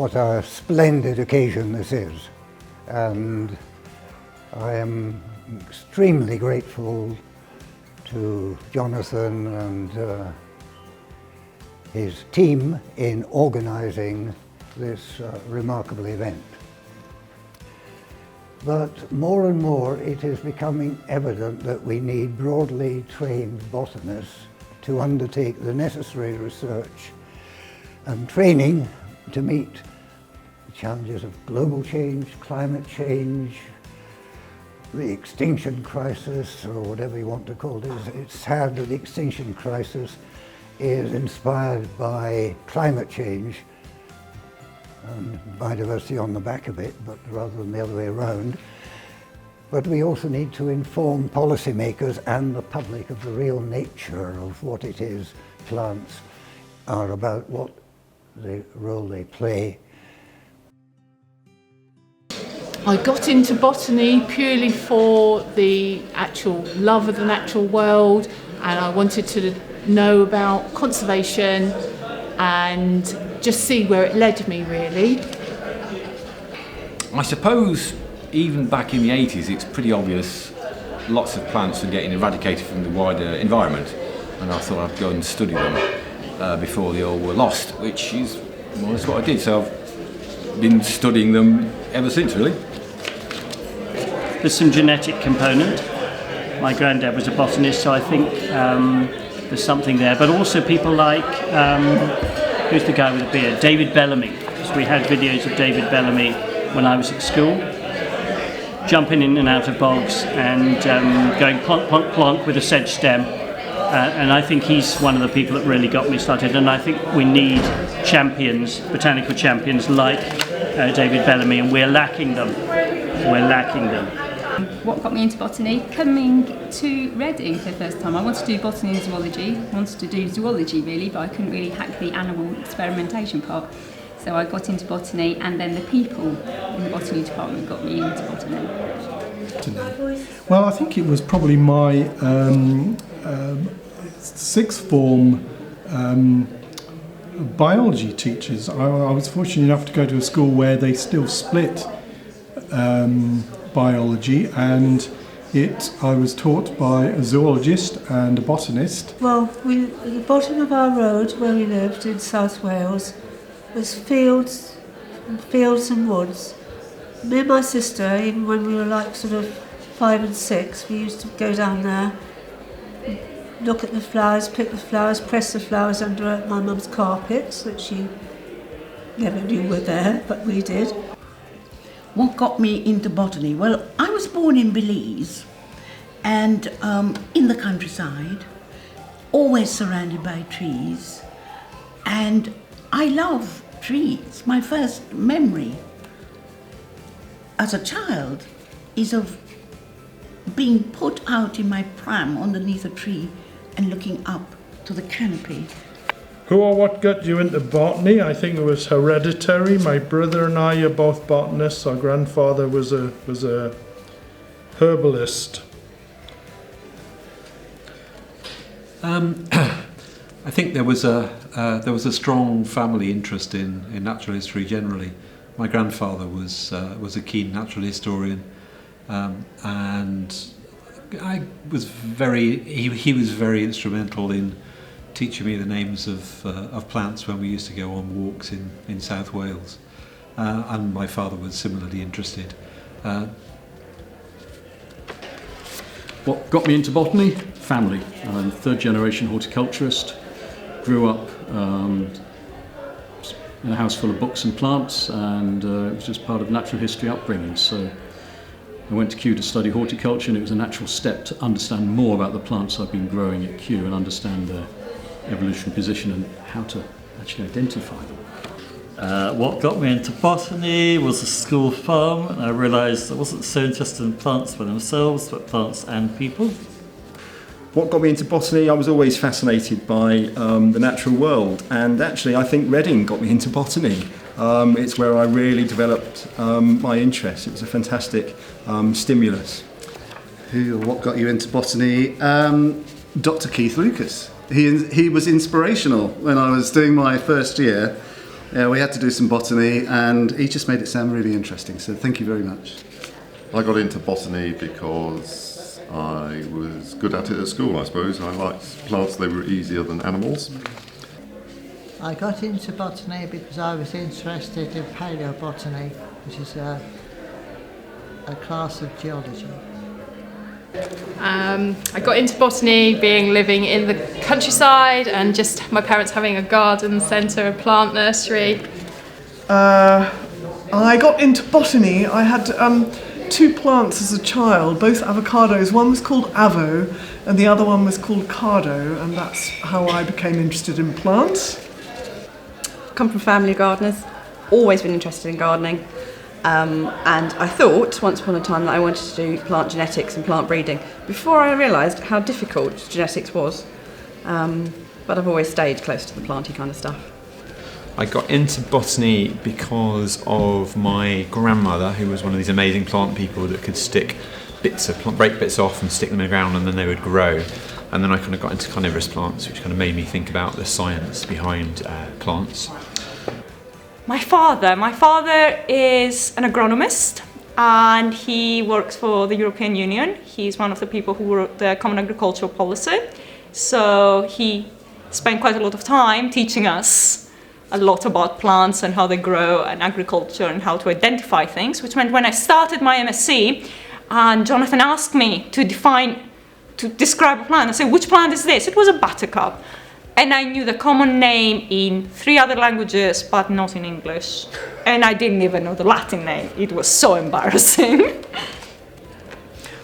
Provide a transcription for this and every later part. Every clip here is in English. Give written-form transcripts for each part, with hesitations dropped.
what a splendid occasion this is, and I am extremely grateful to Jonathan and his team in organising this remarkable event. But more and more it is becoming evident that we need broadly trained botanists to undertake the necessary research and training to meet the challenges of global change, climate change, the extinction crisis, or whatever you want to call it. It's sad that the extinction crisis is inspired by climate change and biodiversity on the back of it, but rather than the other way around. But we also need to inform policymakers and the public of the real nature of what it is plants are about, what the role they play. I got into botany purely for the actual love of the natural world, and I wanted to know about conservation and just see where it led me, really. I suppose even back in the 80s it's pretty obvious lots of plants were getting eradicated from the wider environment, and I thought I'd go and study them before they all were lost, which is more or less what I did. So I've been studying them ever since, really. There's some genetic component. My granddad was a botanist, so I think there's something there. But also people like, who's the guy with the beard? David Bellamy. So we had videos of David Bellamy when I was at school, jumping in and out of bogs and going plonk, plonk, plonk with a sedge stem. And I think he's one of the people that really got me started. And I think we need champions, botanical champions like David Bellamy, and we're lacking them. We're lacking them. What got me into botany? Coming to Reading for the first time. I wanted to do botany and zoology. I wanted to do zoology really, but I couldn't really hack the animal experimentation part. So I got into botany, and then the people in the botany department got me into botany. Well, I think it was probably my sixth form biology teachers. I was fortunate enough to go to a school where they still split biology, and I was taught by a zoologist and a botanist. Well, at the bottom of our road where we lived in South Wales was fields and woods. Me and my sister, even when we were like sort of 5 and 6, we used to go down there, look at the flowers, pick the flowers, press the flowers under my mum's carpets that she never knew were there, but we did. What got me into botany? Well, I was born in Belize, and in the countryside, always surrounded by trees, and I love trees. My first memory as a child is of being put out in my pram underneath a tree and looking up to the canopy. Who or what got you into botany? I think it was hereditary. My brother and I are both botanists. Our grandfather was a herbalist. I think there was a strong family interest in natural history generally. My grandfather was a keen natural historian, and he was very instrumental in teaching me the names of plants when we used to go on walks in South Wales, and my father was similarly interested. What got me into botany? Family. I'm third generation horticulturist. Grew up in a house full of books and plants, and it was just part of natural history upbringing. So I went to Kew to study horticulture, and it was a natural step to understand more about the plants I've been growing at Kew and understand their evolutionary position and how to actually identify them. What got me into botany was a school farm, and I realised I wasn't so interested in plants by themselves, but plants and people. What got me into botany? I was always fascinated by the natural world, and actually I think Reading got me into botany. It's where I really developed my interest. It was a fantastic stimulus. What got you into botany? Dr. Keith Lucas. He was inspirational when I was doing my first year. Yeah, we had to do some botany, and he just made it sound really interesting, so thank you very much. I got into botany because I was good at it at school, I suppose. I liked plants, they were easier than animals. I got into botany because I was interested in paleobotany, which is a class of geology. I got into botany living in the countryside and just my parents having a garden centre, a plant nursery. I got into botany. I had 2 plants as a child, both avocados. One was called Avo and the other one was called Cardo, and that's how I became interested in plants. Come from family gardeners, always been interested in gardening. And I thought once upon a time that I wanted to do plant genetics and plant breeding before I realised how difficult genetics was. But I've always stayed close to the planty kind of stuff. I got into botany because of my grandmother, who was one of these amazing plant people that could stick break bits off and stick them in the ground and then they would grow. And then I kind of got into carnivorous plants, which kind of made me think about the science behind plants. My father is an agronomist and he works for the European Union. He's one of the people who wrote the Common Agricultural Policy. So he spent quite a lot of time teaching us a lot about plants and how they grow and agriculture and how to identify things, which meant when I started my MSc and Jonathan asked me to describe a plant, I said, which plant is this? It was a buttercup. And I knew the common name in 3 other languages, but not in English. And I didn't even know the Latin name. It was so embarrassing.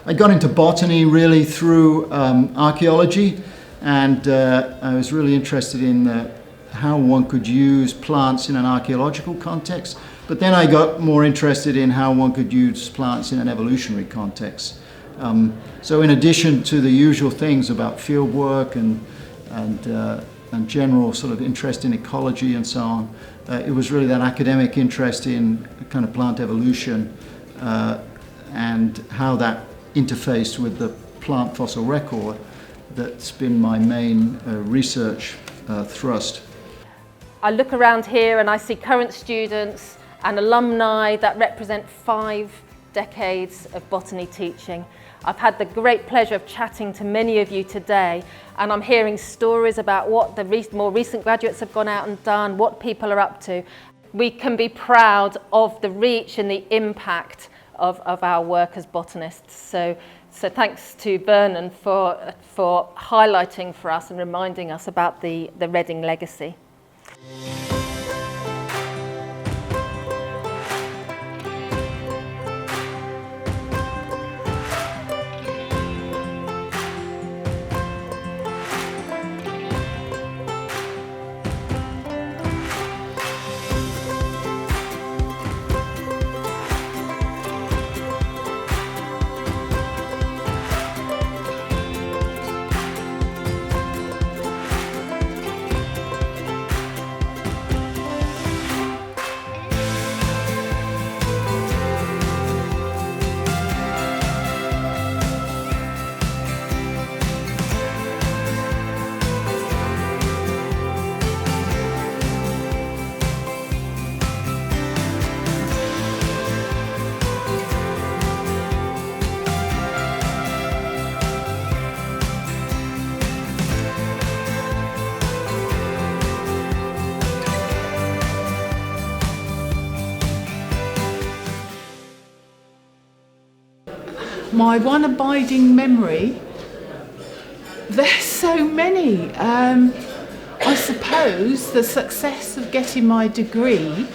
I got into botany really through archaeology, and I was really interested in how one could use plants in an archaeological context. But then I got more interested in how one could use plants in an evolutionary context. So in addition to the usual things about field work and general sort of interest in ecology and so on, it was really that academic interest in kind of plant evolution and how that interfaced with the plant fossil record that's been my main research thrust. I look around here and I see current students and alumni that represent 5 decades of botany teaching. I've had the great pleasure of chatting to many of you today, and I'm hearing stories about what the more recent graduates have gone out and done, what people are up to. We can be proud of the reach and the impact of our work as botanists. So thanks to Vernon for highlighting for us and reminding us about the Reading legacy. My one abiding memory, there's so many. I suppose the success of getting my degree,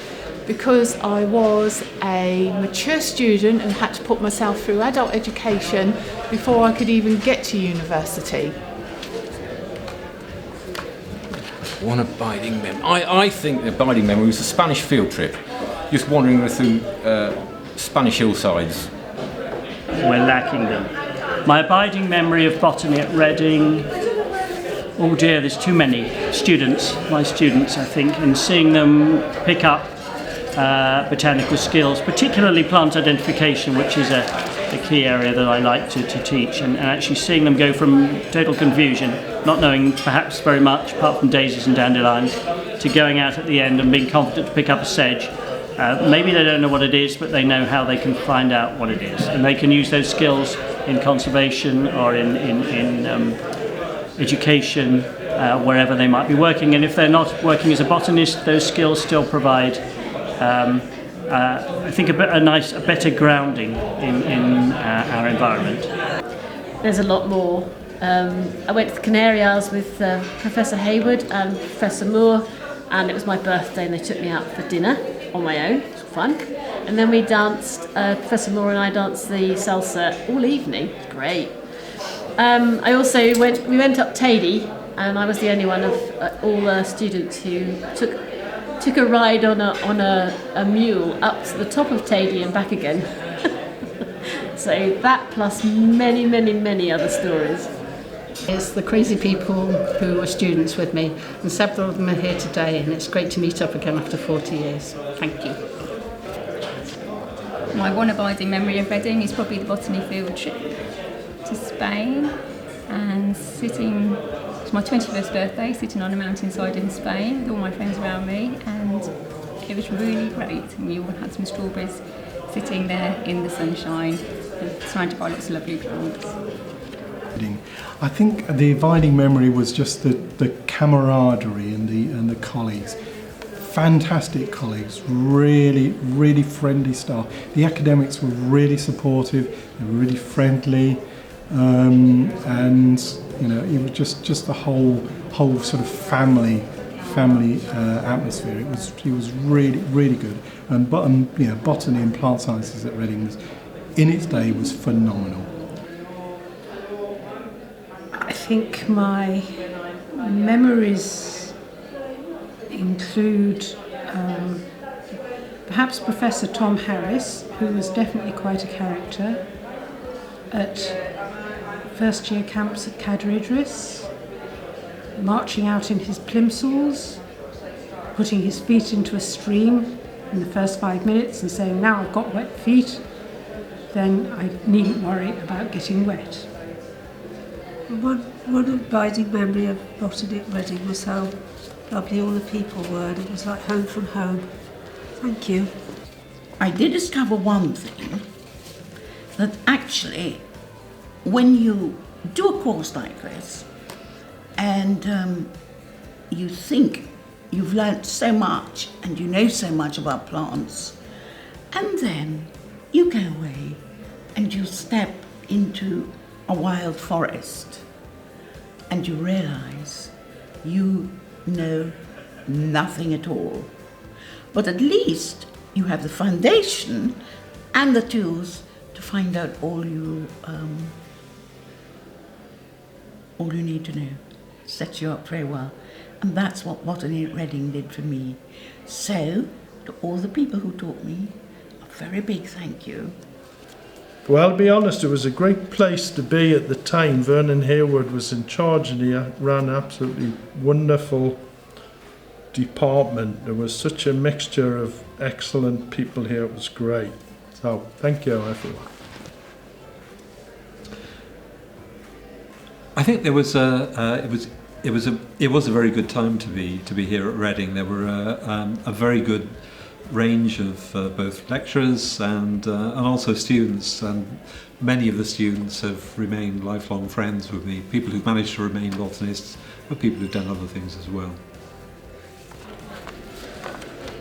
because I was a mature student and had to put myself through adult education before I could even get to university. One abiding memory. I think the abiding memory was a Spanish field trip. Just wandering through Spanish hillsides. We're lacking them. My abiding memory of botany at Reading, oh dear, there's too many students, my students I think, and seeing them pick up botanical skills, particularly plant identification, which is a the key area that I like to teach, and actually seeing them go from total confusion, not knowing perhaps very much apart from daisies and dandelions, to going out at the end and being confident to pick up a sedge. Maybe they don't know what it is, but they know how they can find out what it is, and they can use those skills in conservation or in education, wherever they might be working. And if they're not working as a botanist, those skills still provide, I think, a better grounding in our environment. There's a lot more. I went to the Canary Isles with Professor Heywood and Professor Moore, and it was my birthday, and they took me out for dinner on my own. It was fun. And then we danced, Professor Moore and I danced the salsa all evening. It was great. We went up Tady, and I was the only one of all the students who took a ride on a mule up to the top of Tady and back again. So that plus many, many, many other stories. It's the crazy people who were students with me, and several of them are here today, and it's great to meet up again after 40 years. Thank you. My one abiding memory of Reading is probably the botany field trip to Spain, and sitting, it was my 21st birthday, sitting on a mountainside in Spain with all my friends around me, and it was really great. And we all had some strawberries sitting there in the sunshine, and surrounded by lots of lovely plants. I think the abiding memory was just the camaraderie and the colleagues. Fantastic colleagues, really friendly staff. The academics were really supportive, they were really friendly, and it was just the whole sort of family atmosphere. It was really good. And botany and plant sciences at Reading in its day was phenomenal. I think my memories include perhaps Professor Tom Harris, who was definitely quite a character, at first year camps at Cadair Idris, marching out in his plimsolls, putting his feet into a stream in the first 5 minutes and saying, "Now I've got wet feet, then I needn't worry about getting wet." One abiding memory of botany at Reading was how lovely all the people were, and it was like home from home. Thank you. I did discover one thing, that actually when you do a course like this and you think you've learnt so much and you know so much about plants, and then you go away and you step into a wild forest and you realise you know nothing at all. But at least you have the foundation and the tools to find out all you need to know. Sets you up very well. And that's what Botany at Reading did for me. So, to all the people who taught me, a very big thank you. Well, to be honest, it was a great place to be at the time. Vernon Hayward was in charge, and he ran an absolutely wonderful department. There was such a mixture of excellent people here. It was great. So, thank you, everyone. I think there was it was a very good time to be here at Reading. There were a very good range of both lecturers and also students, and many of the students have remained lifelong friends with me. People who've managed to remain botanists, but people who've done other things as well.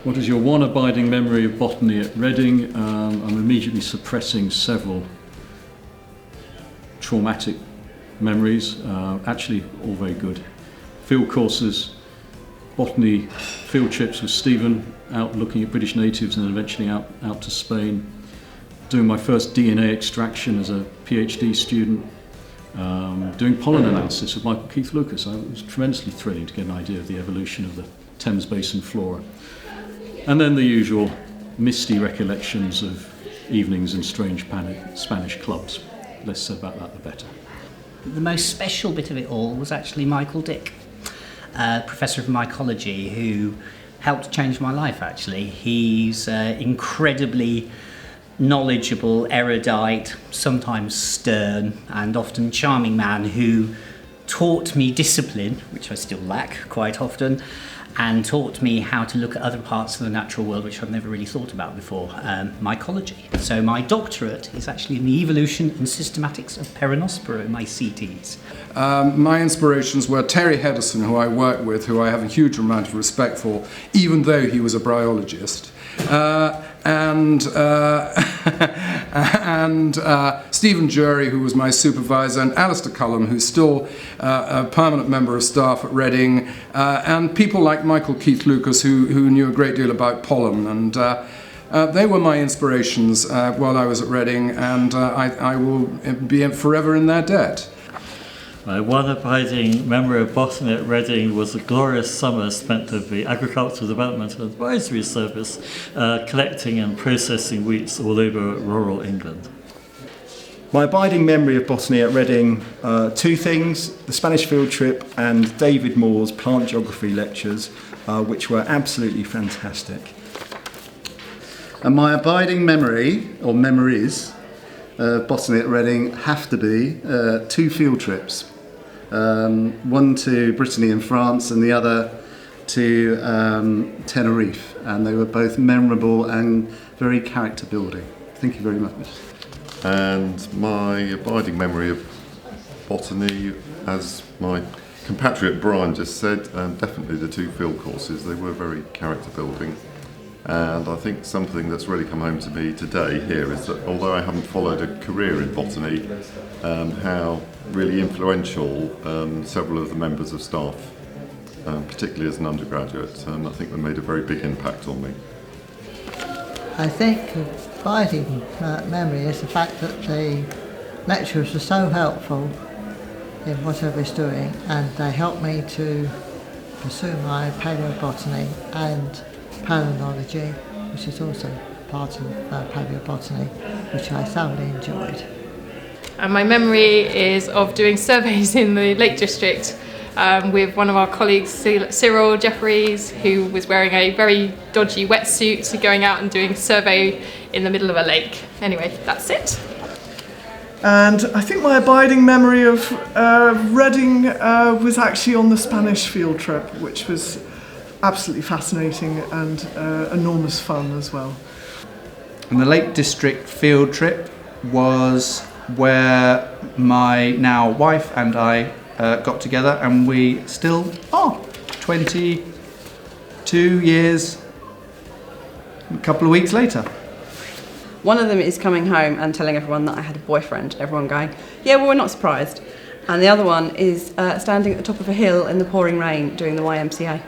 What is your one abiding memory of botany at Reading? I'm immediately suppressing several traumatic memories, actually all very good. Field courses, botany field trips with Stephen, out looking at British natives and then eventually out to Spain. Doing my first DNA extraction as a PhD student. Doing pollen analysis with Michael Keith Lucas. It was tremendously thrilling to get an idea of the evolution of the Thames Basin flora. And then the usual misty recollections of evenings in strange Spanish clubs. Less said about that, the better. The most special bit of it all was actually Michael Dick, Professor of Mycology, who helped change my life, actually. He's incredibly knowledgeable, erudite, sometimes stern, and often charming man who taught me discipline, which I still lack quite often, and taught me how to look at other parts of the natural world which I've never really thought about before, mycology. So my doctorate is actually in the evolution and systematics of Peronospora, mycetes. My inspirations were Terry Hedison, who I work with, who I have a huge amount of respect for, even though he was a bryologist. And Stephen Jury, who was my supervisor, and Alistair Cullum, who's still a permanent member of staff at Reading, and people like Michael Keith-Lucas, who knew a great deal about pollen. And they were my inspirations while I was at Reading, and I will be forever in their debt. My one abiding memory of botany at Reading was a glorious summer spent at the Agricultural Development and Advisory Service, collecting and processing wheats all over rural England. My abiding memory of botany at Reading, two things: the Spanish field trip and David Moore's plant geography lectures, which were absolutely fantastic. And my abiding memory, or memories, of botany at Reading have to be two field trips. One to Brittany in France and the other to Tenerife, and they were both memorable and very character building. Thank you very much. And my abiding memory of botany, as my compatriot Brian just said, definitely the two field courses. They were very character building. And I think something that's really come home to me today here is that although I haven't followed a career in botany, how really influential several of the members of staff, particularly as an undergraduate, I think they made a very big impact on me. I think abiding memory is the fact that the lecturers were so helpful in what I was doing, and they helped me to pursue my paleobotany and palynology, which is also part of paleobotany, which I thoroughly enjoyed. And my memory is of doing surveys in the Lake District with one of our colleagues, Cyril Jeffries, who was wearing a very dodgy wetsuit, going out and doing a survey in the middle of a lake. Anyway, that's it. And I think my abiding memory of Reading was actually on the Spanish field trip, which was absolutely fascinating and enormous fun as well. And the Lake District field trip was where my now wife and I got together, and we still are 22 years, a couple of weeks later. One of them is coming home and telling everyone that I had a boyfriend, everyone going, yeah, well, we're not surprised. And the other one is standing at the top of a hill in the pouring rain doing the YMCA.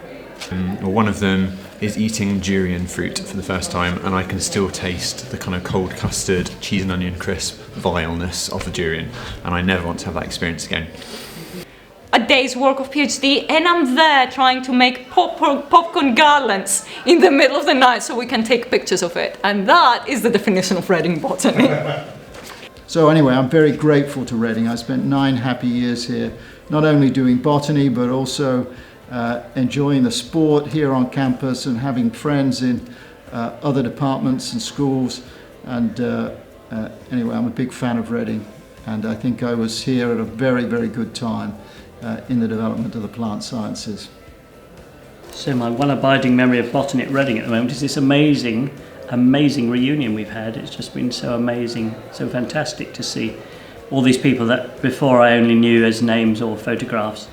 One of them is eating durian fruit for the first time, and I can still taste the kind of cold custard, cheese and onion crisp vileness of the durian, and I never want to have that experience again. A day's work of PhD, and I'm there trying to make popcorn garlands in the middle of the night so we can take pictures of it. And that is the definition of Reading Botany. So anyway, I'm very grateful to Reading. I spent 9 happy years here, not only doing botany, but also enjoying the sport here on campus and having friends in other departments and schools. And anyway, I'm a big fan of Reading, and I think I was here at a very, very good time in the development of the plant sciences. So my one abiding memory of botany at Reading at the moment is this amazing reunion we've had. It's just been so amazing, so fantastic to see all these people that before I only knew as names or photographs.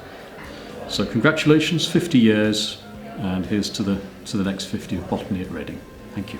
So congratulations, 50 years, and here's to the next 50 of botany at Reading. Thank you.